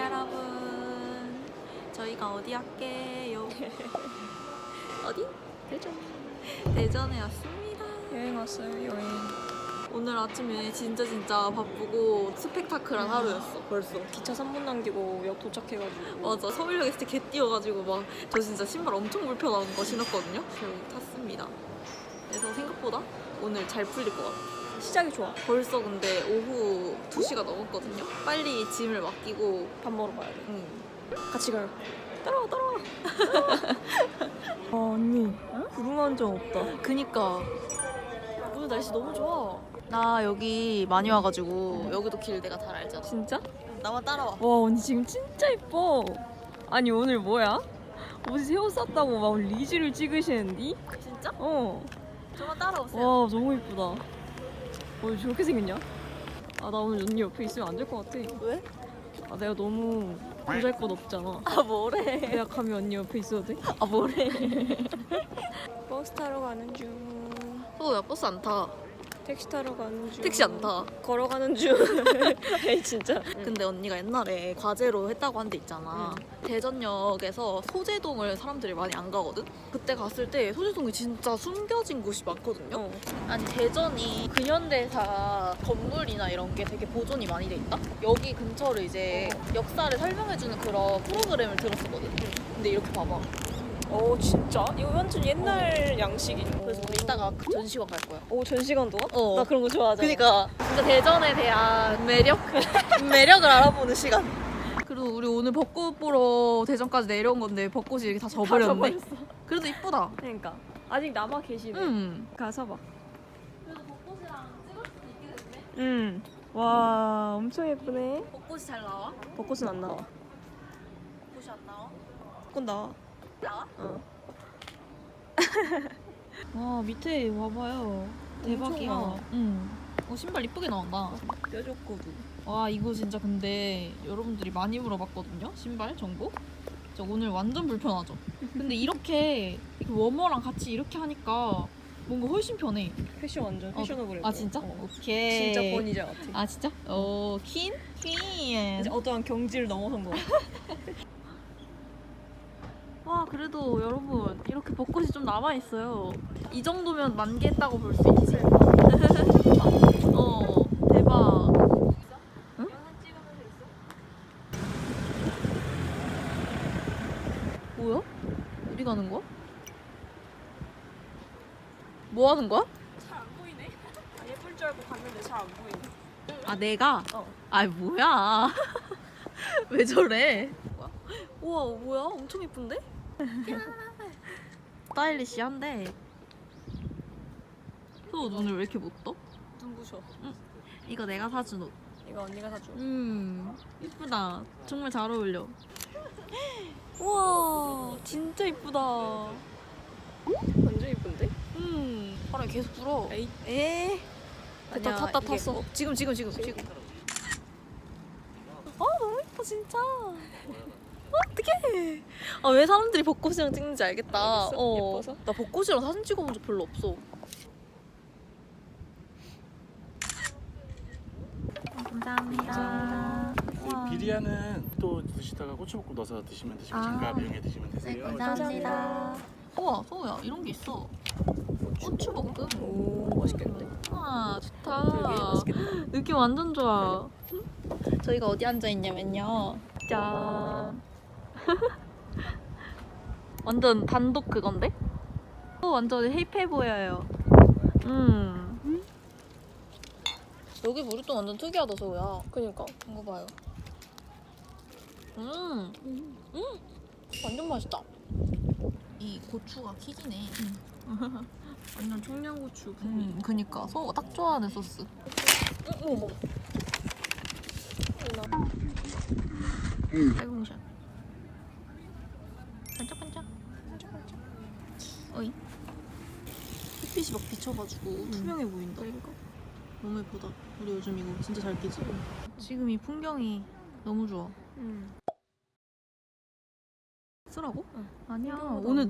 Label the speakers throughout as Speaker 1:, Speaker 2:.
Speaker 1: 여러분, 저희가 어디 할게요? 어디? 대전에 왔습니다.
Speaker 2: 여행 왔어요, 여행.
Speaker 1: 오늘 아침에 진짜 바쁘고 스펙타클한 하루였어. 벌써
Speaker 2: 기차 3분 남기고 역 도착해가지고.
Speaker 1: 맞아, 서울역에 진짜 개 뛰어가지고 막 저 진짜 신발 엄청 불편한 거 신었거든요. 결국 탔습니다. 그래서 생각보다 오늘 잘 풀릴 것 같아.
Speaker 2: 시작이 좋아.
Speaker 1: 벌써 근데 오후 2시가 넘었거든요. 빨리 짐을 맡기고
Speaker 2: 밥 먹으러 가야 돼.
Speaker 1: 같이 가요.
Speaker 2: 따라와. 아, 언니. 구름 한 점 없다.
Speaker 1: 그니까 오늘 날씨 너무 좋아. 나 여기 많이 와가지고 여기도 길 내가 잘 알잖아.
Speaker 2: 진짜?
Speaker 1: 나만 따라와.
Speaker 2: 와, 언니 지금 진짜 예뻐. 아니, 오늘 뭐야? 어제 새우 쌌다고 막 리즈를 찍으시는디?
Speaker 1: 진짜?
Speaker 2: 어.
Speaker 1: 저만 따라오세요.
Speaker 2: 와, 너무 예쁘다. 왜 저렇게 생겼냐? 아, 나 오늘 언니 옆에 있으면 안 될 것 같아.
Speaker 1: 왜?
Speaker 2: 아, 내가 너무 보잘것없잖아.
Speaker 1: 아 뭐래?
Speaker 2: 내가 감히 언니 옆에 있어도 돼?
Speaker 1: 아 뭐래?
Speaker 2: 버스 타러 가는 중.
Speaker 1: 야 버스 안 타.
Speaker 2: 택시 타러 가는 중.
Speaker 1: 택시 안 타.
Speaker 2: 걸어가는 중. 에이, 진짜.
Speaker 1: 근데 언니가 옛날에 과제로 했다고 한 데 있잖아. 대전역에서 소재동을 사람들이 많이 안 가거든? 그때 갔을 때 소재동이 진짜 숨겨진 곳이 많거든요? 아니 대전이 근현대사 건물이나 이런 게 되게 보존이 많이 돼 있다? 여기 근처를 이제 역사를 설명해주는 그런 프로그램을 들었었거든? 근데 이렇게 봐봐.
Speaker 2: 어, 진짜? 이거 완전 옛날 양식이네.
Speaker 1: 그래서 우리 이따가 그 전시관 갈 거야.
Speaker 2: 오, 전시관도 와?
Speaker 1: 어.
Speaker 2: 나 그런 거 좋아하잖아.
Speaker 1: 그니까 진짜 대전에 대한 매력을 알아보는 시간. 그리고 우리 오늘 벚꽃 보러 대전까지 내려온 건데 벚꽃이 이렇게 다 져버렸네. 그래도 이쁘다.
Speaker 2: 그러니까 아직 남아 계시네. 가서 봐.
Speaker 1: 그래도 벚꽃이랑 찍을 수도 있게 됐네.
Speaker 2: 와, 엄청 예쁘네.
Speaker 1: 벚꽃이 잘 나와?
Speaker 2: 벚꽃은 안 나와.
Speaker 1: 벚꽃이 안 나와?
Speaker 2: 벚꽃 나와.
Speaker 1: 나와?
Speaker 2: 어. 와, 밑에 와봐요. 대박이야.
Speaker 1: 신발 이쁘게 나온다.
Speaker 2: 뾰족구두.
Speaker 1: 와 이거 진짜 근데 여러분들이 많이 물어봤거든요. 신발 정보. 저 오늘 완전 불편하죠. 근데 이렇게 워머랑 같이 이렇게 하니까 뭔가 훨씬 편해.
Speaker 2: 패션 완전 패셔너블해.
Speaker 1: 아 진짜? 오케이.
Speaker 2: 진짜 권위자 같아.
Speaker 1: 아 진짜? 오 퀸?
Speaker 2: 이제 어떠한 경지를 넘어선 거.
Speaker 1: 와 그래도 여러분 이렇게 벚꽃이 좀 남아있어요. 이 정도면 만개했다고 볼 수 있지. 대박. 응? 뭐야? 어디 가는 거야? 뭐 하는 거야?
Speaker 2: 잘 안 보이네. 예쁠 줄 알고 갔는데 잘 안 보이네.
Speaker 1: 아 내가?
Speaker 2: 어.
Speaker 1: 아이 뭐야? 왜 저래? 우와 뭐야? 엄청 이쁜데? 스타일리시한데 소 눈을 왜 이렇게 못 떠?
Speaker 2: 눈부셔.
Speaker 1: 이거 내가 사준 옷.
Speaker 2: 이거 언니가 사줘.
Speaker 1: 이쁘다. 정말 잘 어울려.
Speaker 2: 우와, 진짜 이쁘다. 완전 이쁜데?
Speaker 1: 바람이 계속 불어.
Speaker 2: 에이.
Speaker 1: 에?
Speaker 2: 아니야,
Speaker 1: 탔다
Speaker 2: 이게
Speaker 1: 탔어.
Speaker 2: 뭐-
Speaker 1: 지금. 너무 이뻐 진짜. 어떡해. 왜 사람들이 벚꽃이랑 찍는지 알겠다.
Speaker 2: 알겠어? 예뻐서?
Speaker 1: 나 벚꽃이랑 사진 찍어본 적 별로 없어. 감사합니다.
Speaker 3: 그 비리아는 또 드시다가 고추볶음 넣어서 드시면 되시고 장갑 이용해 드시면 되세요.
Speaker 1: 감사합니다. 우와, 소우야 이런 게 있어. 고추볶음.
Speaker 2: 오, 맛있겠는데?
Speaker 1: 와,
Speaker 2: 되게
Speaker 1: 좋다.
Speaker 2: 맛있겠다.
Speaker 1: 느낌 완전 좋아. 저희가 어디 앉아 있냐면요. 짠. 완전 단독 그건데? 완전 힙해 보여요. 여기 물이 완전 특이하다, 소우야.
Speaker 2: 그니까.
Speaker 1: 이거 봐요. 완전 맛있다. 이 고추가 킥이네.
Speaker 2: 완전 청양고추.
Speaker 1: 그니까 소우가 딱 좋아하는 소스.
Speaker 2: 어머.
Speaker 1: 살공샷. 반짝반짝. 어이. 햇빛이 막 비쳐가지고 투명해 보인다. 너무 예쁘다. 우리 요즘 이거 진짜 잘 끼지? 지금 이 풍경이 너무 좋아. 쓰라고? 아니야. 오늘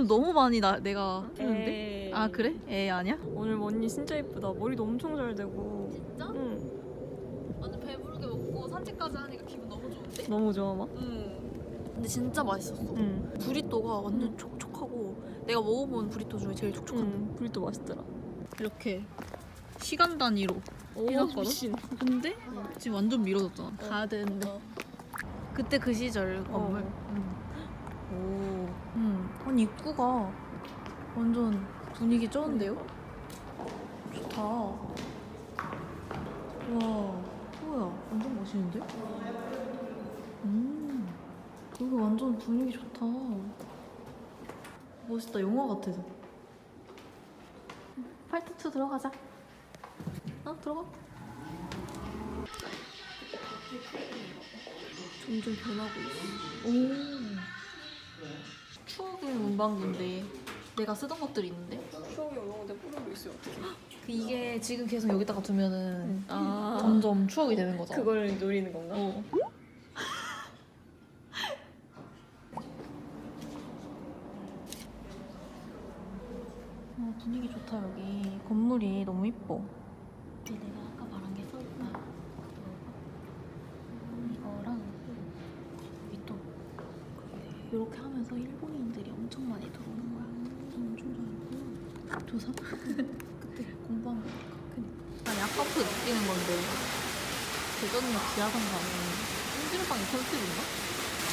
Speaker 1: 너무 많이 내가 뜨는데? 아 그래? 에 아니야?
Speaker 2: 오늘 언니 진짜 예쁘다. 머리도 엄청 잘 되고.
Speaker 1: 진짜?
Speaker 2: 응.
Speaker 1: 완전 배부르게 먹고 산책까지 하니까 기분 너무 좋은데?
Speaker 2: 너무 좋아 막.
Speaker 1: 근데 진짜 맛있었어. 브리또가 완전 촉촉하고 내가 먹어본 브리또 중에 제일 촉촉한데.
Speaker 2: 브리또 맛있더라.
Speaker 1: 이렇게 시간 단위로 해놨거든?
Speaker 2: 미친.
Speaker 1: 근데 지금 완전 미뤄졌잖아. 가야 되는데. 그때 그 시절 건물.
Speaker 2: 오.
Speaker 1: 아니 입구가 완전 분위기 쩌는데요? 좋다. 와, 뭐야? 완전 멋있는데? 여기 완전 분위기 좋다. 멋있다. 영화 같아서. 팔트2 들어가자. 들어가.
Speaker 2: 점점 변하고 있어.
Speaker 1: 오. 추억의 문방구인데 내가 쓰던 것들이 있는데
Speaker 2: 추억이 올라오는데 뿌리고 있어요. 어떻게?
Speaker 1: 이게 지금 계속 여기다가 두면은
Speaker 2: 아.
Speaker 1: 점점 추억이 되는 거잖아.
Speaker 2: 그걸 노리는 건가?
Speaker 1: 분위기 좋다 여기. 건물이 너무 이뻐. 내가 아까 말한 게 서울이야. 이거랑 여기 또 이렇게 하면서 일본인들이 엄청 많이 들어오는 거야. 엄청 좋아했구나. 조사? 그때 공부한 거니까. 아니 아까부터 느끼는 건데 대전역 지하상가는 찜질방이 컨셉인가?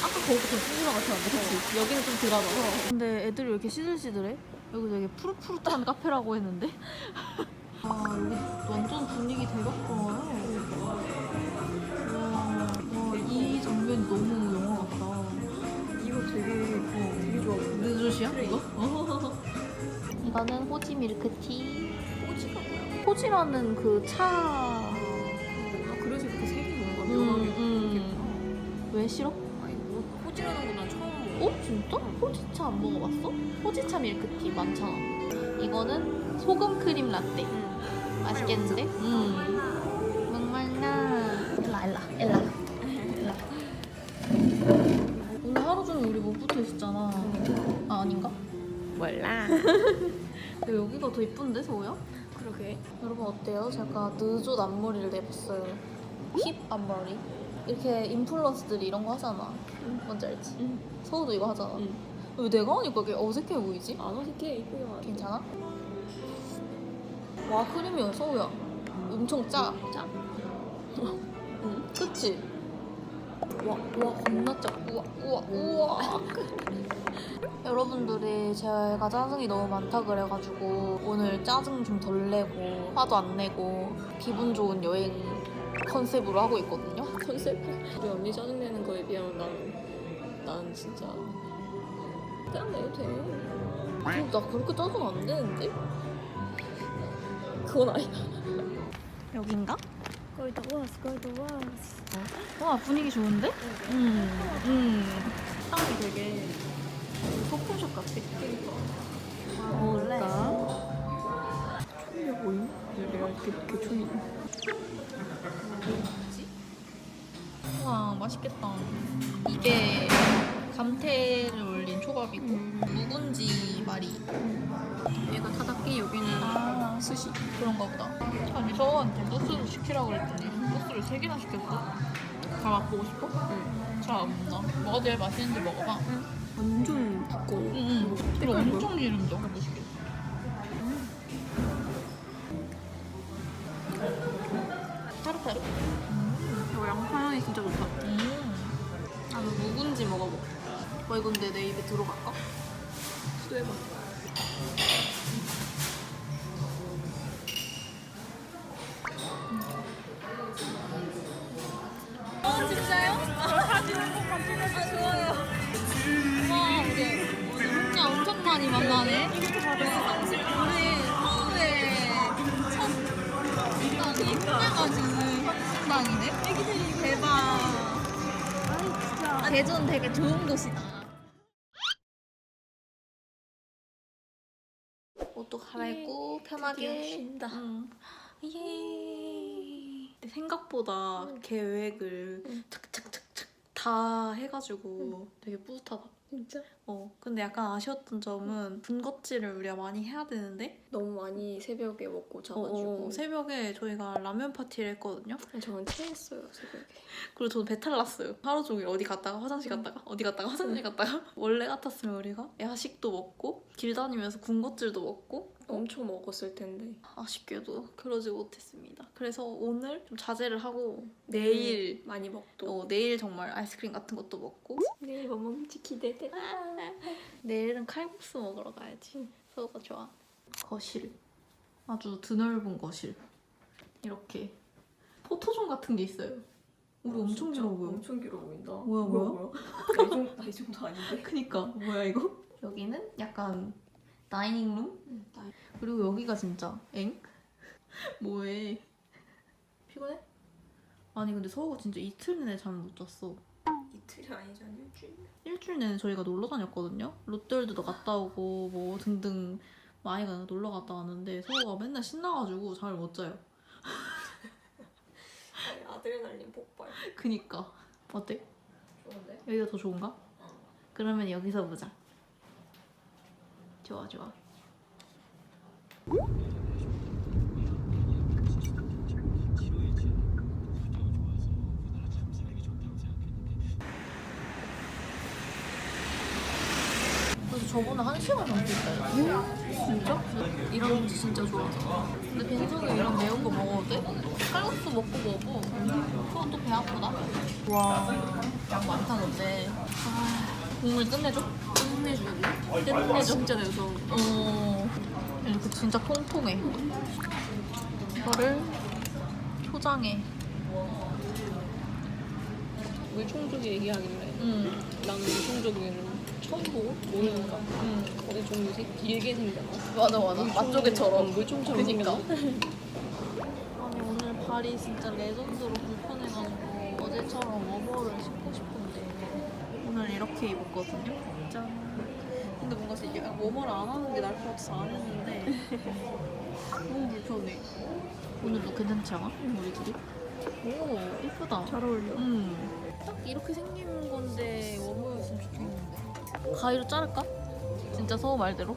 Speaker 1: 아까 거기서 찜질방 같았는데 그치? 여기는 좀 덜하다. 근데 애들이 왜 이렇게 시들시들해? 여기 되게 푸릇푸릇한 카페라고 했는데 여기 완전 분위기 대박 좋아요. 와, 이 장면 너무 영화 같다.
Speaker 2: 이거 되게 좋아.
Speaker 1: 느조시야 이거? 이거는 호지 밀크티.
Speaker 2: 호지가 뭐야?
Speaker 1: 호지라는 그 차.
Speaker 2: 그래서 이렇게 색이 뭔가
Speaker 1: 왜 싫어?
Speaker 2: 아니 뭐 호지라는 건 난 처음 먹어.
Speaker 1: 진짜? 호지차 안 먹어봤어? 호지차 밀크티 많잖아. 이거는 소금 크림 라떼. 맛있겠는데? 목말라. 엘라. 오늘 하루 종일 우리 못 붙어 있었잖아. 아닌가?
Speaker 2: 몰라.
Speaker 1: 근데 여기가 더 이쁜데 서우야?
Speaker 2: 그러게.
Speaker 1: 여러분 어때요? 제가 느조 앞머리를 내봤어요. 힙 앞머리. 이렇게 인플루언서들이 이런 거 하잖아. 뭔지 알지? 서우도 이거 하잖아. 왜 내가 하니까 이게 어색해 보이지?
Speaker 2: 안 어색해. 이쁘게 와.
Speaker 1: 괜찮아? 와 크림이야 서우야. 엄청 짜. 그치? 와 겁나 짜. 우와. 여러분들이 제가 짜증이 너무 많다 그래가지고 오늘 짜증 좀 덜 내고 화도 안 내고 기분 좋은 여행 컨셉으로 하고 있거든요.
Speaker 2: 컨셉? 우리 언니 짜증내는 거에 비하면 나는 진짜 짜증내도 돼.
Speaker 1: 근데 나 그렇게 짜증 안 내는데?
Speaker 2: 그건 아니야.
Speaker 1: 여긴가?
Speaker 2: 거의 다 왔어.
Speaker 1: 와 분위기 좋은데? 땅이 되게 소품샵 같아.
Speaker 2: 먹을까? 촌이야 보임? 내가 이렇게 촌이.
Speaker 1: 우와 맛있겠다. 입에 감태를 올린 초밥이고 묵은지 말이.
Speaker 2: 얘가 타다키 여기는 스시.
Speaker 1: 그런가 보다. 아니 서원한테 소스를 시키라고 그랬더니 소스를 3개나 시켰어. 다 맛보고 싶어?
Speaker 2: 응.
Speaker 1: 잘 안 먹나? 뭐가 제일 맛있는지 먹어봐.
Speaker 2: 완전 두꺼워.
Speaker 1: 그리고 엄청 기름져. 맛있게. 타르타르?
Speaker 2: 이거 양파 향이 진짜 좋다.
Speaker 1: 나도 묵은지 먹어볼게. 와 이건 내 입에 들어갈까?
Speaker 2: 시도해봐.
Speaker 1: 진짜요? 좋아요. 와, 우리 혼자 엄청 많이 만나네. 우리 서울에 첫 식당이 혼자가지고 식당이네. 대박. 대전 되게 좋은 곳이다. 옷도 갈아입고 편하게
Speaker 2: 쉰다.
Speaker 1: 예. 생각보다 계획을 착착착착 다 해가지고 되게 뿌듯하다.
Speaker 2: 진짜?
Speaker 1: 근데 약간 아쉬웠던 점은 군것질을 우리가 많이 해야 되는데
Speaker 2: 너무 많이 새벽에 먹고 자가지고.
Speaker 1: 새벽에 저희가 라면 파티를 했거든요.
Speaker 2: 저는 체했어요 새벽에.
Speaker 1: 그리고 저도 배탈 났어요. 하루 종일 어디 갔다가 화장실 갔다가 어디 갔다가 화장실 갔다가 원래 같았으면 우리가 야식도 먹고 길 다니면서 군것질도 먹고
Speaker 2: 엄청 먹었을 텐데.
Speaker 1: 아쉽게도 그러지 못했습니다. 그래서 오늘 좀 자제를 하고 내일
Speaker 2: 많이 먹도.
Speaker 1: 내일 정말 아이스크림 같은 것도 먹고
Speaker 2: 내일 뭐 먹는지 기대돼.
Speaker 1: 내일은 칼국수 먹으러 가야지. 서우가 좋아. 거실. 아주 드넓은 거실. 이렇게 포토존 같은 게 있어요. 우리 엄청 길어 보여.
Speaker 2: 엄청 길어 보인다.
Speaker 1: 뭐야?
Speaker 2: 이 정도 아닌데?
Speaker 1: 그니까 뭐야 이거? 여기는 약간 다이닝룸? 그리고 여기가 진짜 엥? 뭐해? 피곤해? 아니 근데 서우가 진짜 이틀 내내 잠을 못 잤어.
Speaker 2: 이틀이 아니잖아 일주일.
Speaker 1: 일주일 내내 저희가 놀러 다녔거든요. 롯데월드도 갔다 오고 뭐 등등 많이 놀러 갔다 왔는데 서우가 맨날 신나가지고 잠을 못 자요.
Speaker 2: 아드레날린 폭발.
Speaker 1: 그니까 어때?
Speaker 2: 좋은데?
Speaker 1: 여기가 더 좋은가? 그러면 여기서 보자. 좋아. 그래서 저번에 1시간 넘게 있다요. 진짜? 이런 음식 진짜 좋아서. 근데 빈속에 이런 매운 거 먹어도 돼? 칼국수 먹고 그건 또 배 아프다. 와, 양 많다 근데. 국물 끝내줘? 끝내줘.
Speaker 2: 진짜 내서.
Speaker 1: 이렇게 진짜 통통해. 이거를 초장에.
Speaker 2: 물총조기 얘기하길래
Speaker 1: 응.
Speaker 2: 나는 물총조기는 처음 보고 모르니까 어디 좀 길게 생겼나?
Speaker 1: 맞아. 맛조개처럼.
Speaker 2: 물총처럼
Speaker 1: 그니까.
Speaker 2: 생겼나?
Speaker 1: 아니 오늘 발이 진짜 레전드로 불편해가지고 어제처럼 워머를 신고 싶은데 오늘 이렇게 입었거든요. 짠. 근데 뭔가 이게 워머를 안 하는 게 나을 것 같아서 안 했는데 너무 불편해. 오늘도 괜찮지 않아? 우리 둘이? 오 예쁘다.
Speaker 2: 잘 어울려.
Speaker 1: 딱 이렇게 생긴 건데 워머였으면 좋겠는데. 가위로 자를까? 진짜 서우 말대로?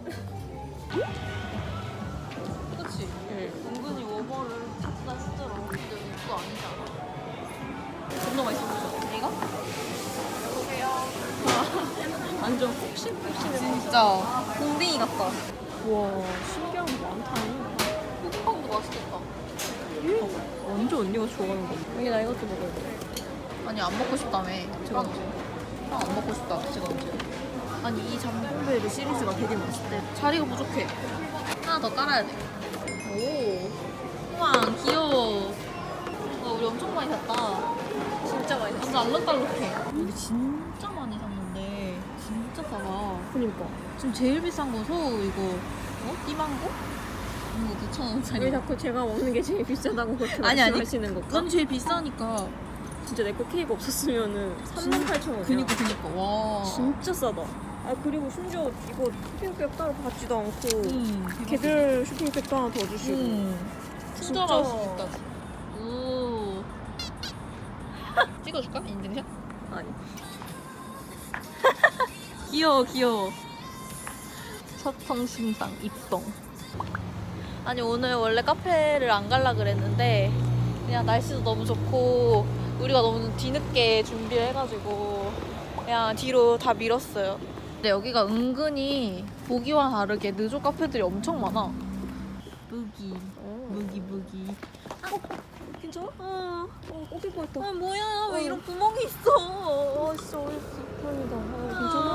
Speaker 1: 그치? 은근히 워머를 찾다 힘들어. 근데 이거 아니지 않아? 존나 맛있어 보여. 이거?
Speaker 2: 완전 푹신푹신해.
Speaker 1: 진짜 공댕이 같다.
Speaker 2: 와 신기한 거 많다니.
Speaker 1: 호빵도 맛있겠다.
Speaker 2: 완전 언니가 좋아하는 거. 여기 나 이것도 먹어야 돼.
Speaker 1: 아니 안 먹고 싶다며. 제가 언제? 안 먹고 싶다. 제가 언제? 아니 이 잠봉베르 시리즈가 되게 맛있대. 자리가 부족해. 하나 더 깔아야 돼. 오. 우와 귀여워. 와 우리 엄청 많이 샀다.
Speaker 2: 진짜 맛있어.
Speaker 1: 완전 알록달록해. 우리 진짜 많이 샀는데 진짜 싸다.
Speaker 2: 그니까.
Speaker 1: 지금 제일 비싼 거 서우 이거 띠망고? 이거 9,000원짜리.
Speaker 2: 왜 자꾸 제가 먹는 게 제일 비싸다고 그렇게
Speaker 1: 아니.
Speaker 2: 말씀하시는 걸까?
Speaker 1: 그건 제일 비싸니까.
Speaker 2: 진짜 내 거 케이크 없었으면은 38,000원이야.
Speaker 1: 그니까. 와.
Speaker 2: 진짜 싸다. 아 그리고 심지어 이거 쇼핑백 따로 받지도 않고
Speaker 1: 걔들
Speaker 2: 걔들 쇼핑백도 하나 더 주시고.
Speaker 1: 친절할 수 있다지. 오. 찍어줄까? 인증샷?
Speaker 2: 아니.
Speaker 1: 귀여워. 첫 성심상 입동. 아니 오늘 원래 카페를 안 갈라 그랬는데 그냥 날씨도 너무 좋고 우리가 너무 뒤늦게 준비를 해가지고 그냥 뒤로 다 밀었어요. 근데 여기가 은근히 보기와 다르게 느조 카페들이 엄청 많아. 무기.
Speaker 2: 괜찮아? 꼽힐 뻔했다.
Speaker 1: 아 뭐야 왜 이런 구멍이 있어. 진짜 어이없어.
Speaker 2: 다행이다. 괜찮아?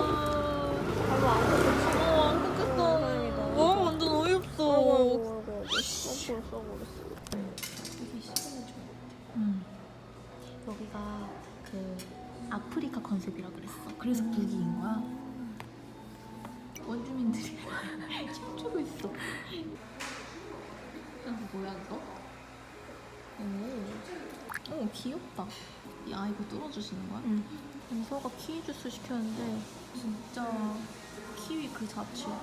Speaker 2: 발로 안 꼽혔지?
Speaker 1: 안 꽂혔어.
Speaker 2: 다행이다.
Speaker 1: 와 완전 어이없어.
Speaker 2: 아이고. 써버렸어.
Speaker 1: 여기가 그 아프리카 컨셉이라 그랬어. 그래서 무기인 거야. 원주민들이 춤추고 있어. 뭐야 이거? 오 귀엽다. 이 아이고 뚫어주시는 거야?
Speaker 2: 응.
Speaker 1: 서가 키위 주스 시켰는데 진짜 키위 그 자체야.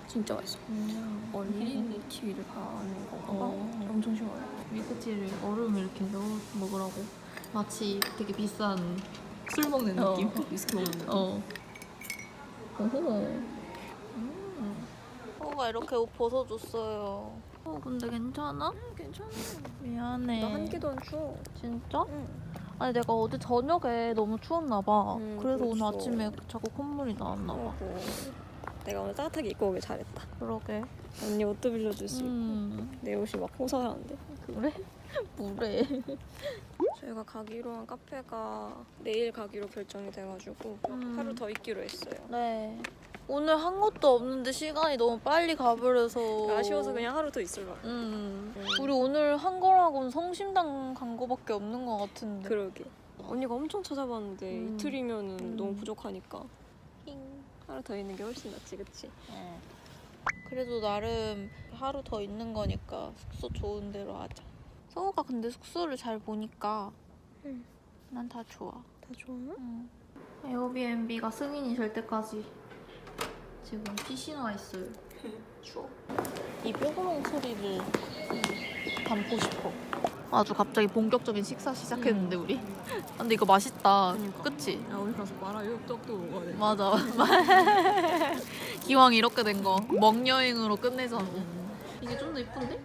Speaker 2: 진짜 맛있어. 얼린 키위를 바르는 건가 봐. 엄청 시원해.
Speaker 1: 밀크티를 얼음 이렇게 넣어 먹으라고. 마치 되게 비싼 술 먹는 느낌.
Speaker 2: 위스키 먹는 거.
Speaker 1: 서우가 이렇게 옷 벗어줬어요. 근데 괜찮아?
Speaker 2: 괜찮아.
Speaker 1: 미안해.
Speaker 2: 나 한 개도 안 추워.
Speaker 1: 진짜?
Speaker 2: 응.
Speaker 1: 아니 내가 어제 저녁에 너무 추웠나 봐. 그래서 오늘
Speaker 2: 그랬어.
Speaker 1: 아침에 자꾸 콧물이 나왔나 봐.
Speaker 2: 내가 오늘 따뜻하게 입고 오길 잘했다.
Speaker 1: 그러게.
Speaker 2: 언니 옷도 빌려줄 수 있고. 내 옷이 막 호소하는데.
Speaker 1: 그래? 뭐래?
Speaker 2: 저희가 가기로 한 카페가 내일 가기로 결정이 돼가지고 하루 더 있기로 했어요.
Speaker 1: 네. 오늘 한 것도 없는데 시간이 너무 빨리 가버려서
Speaker 2: 아쉬워서 그냥 하루 더 있으려고.
Speaker 1: 우리 오늘 한 거라고는 성심당 간 거밖에 없는 거 같은데.
Speaker 2: 그러게. 언니가 엄청 찾아봤는데 이틀이면은 너무 부족하니까
Speaker 1: 힝.
Speaker 2: 하루 더 있는 게 훨씬 낫지, 그치?
Speaker 1: 그래도 나름 하루 더 있는 거니까 숙소 좋은 데로 하자. 성우가 근데 숙소를 잘 보니까 난 다 좋아.
Speaker 2: 다 좋아?
Speaker 1: 에어비앤비가 승인이 될 때까지 지금 피신화 있어요. 추워. 이 뾰로롱 소리를 담고 싶어. 아주 갑자기 본격적인 식사 시작했는데 우리. 근데 이거 맛있다.
Speaker 2: 그러니까.
Speaker 1: 그치?
Speaker 2: 야, 우리 가서 마라육 떡도 먹어야 돼.
Speaker 1: 맞아. 기왕 이렇게 된 거 먹여행으로 끝내자. 이게 좀 더 이쁜데?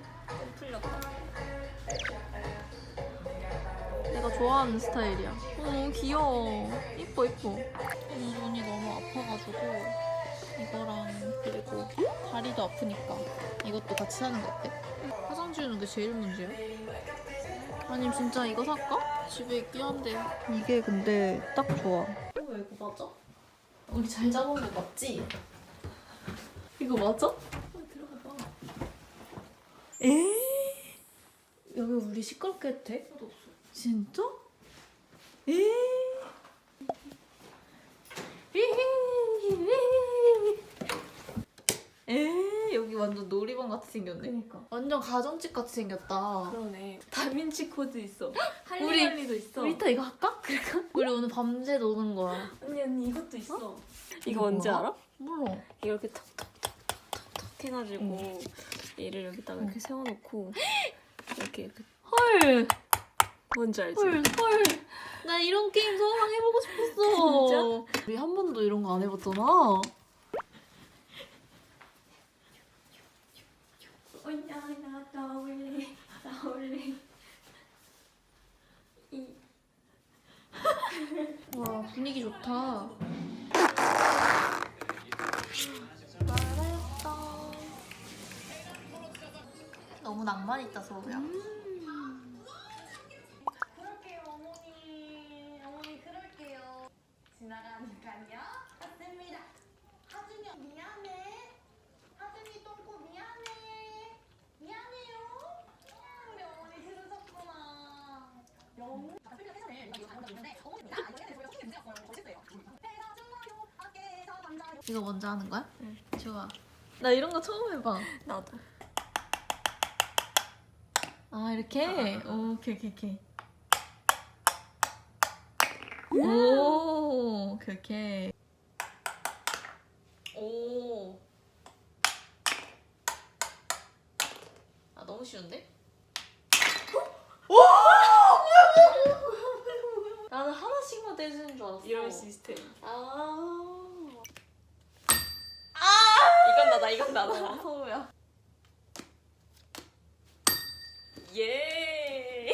Speaker 2: 풀렸다.
Speaker 1: 내가 좋아하는 스타일이야. 너무 귀여워. 이뻐 이뻐. 눈이 너무 아파가지고 이거랑 그리고 다리도 아프니까 이것도 같이 사는 거 어때? 화장 지우는 게 제일 문제야. 아니면 진짜 이거 살까? 집에 있긴 한데 이게 근데 딱 좋아. 왜 이거 맞아? 우리 잘 잡은 거 맞지? 이거 맞아? 들어가 봐. 여기 우리 시끄럽게 해도 돼? 하나도 없어. 진짜? 여기 완전 놀이방 같이 생겼네.
Speaker 2: 그니까.
Speaker 1: 완전 가정집 같이 생겼다.
Speaker 2: 그러네. 다빈치 코드 있어.
Speaker 1: 우리-
Speaker 2: 할리갈리도 있어.
Speaker 1: 우리 이따 이거 할까? 그럴까? 우리 오늘 밤새 노는 거야.
Speaker 2: 언니 이것도 있어.
Speaker 1: 이거
Speaker 2: 이거 뭔지
Speaker 1: 뭐야?
Speaker 2: 알아?
Speaker 1: 몰라.
Speaker 2: 이렇게 톡톡톡톡톡 해가지고 얘를 여기다가 이렇게 세워놓고 이렇게
Speaker 1: 헐!
Speaker 2: 뭔지 알지?
Speaker 1: 헐! 나 이런 게임 서우랑 해보고 싶었어. 진짜? 우리 한 번도 이런 거 안 해봤잖아.
Speaker 2: 나 떠올래
Speaker 1: 와, 분위기 좋다. 너무 낭만 있다, 서우야.
Speaker 4: 그럴게요, 어머니. 어머니, 그럴게요. 지나가니까요. 맞습니다. 하준이 미안해. 하준이 똥꼬 미안해. 미안해요. 우리 어머니 들으셨구나. 너무.
Speaker 1: 이거 먼저 하는 거야? 응. 좋아. 나 이런 거 처음 해봐.
Speaker 2: 나도.
Speaker 1: 아, 이렇게? 오케이. 오, 오케이. 오. 아, 너무 쉬운데? 오! 나는 하나씩만 떼주는 줄 알았어.
Speaker 2: 이런 시스템.
Speaker 1: 아.
Speaker 2: 이건 나다.
Speaker 1: 서우야.
Speaker 2: 예.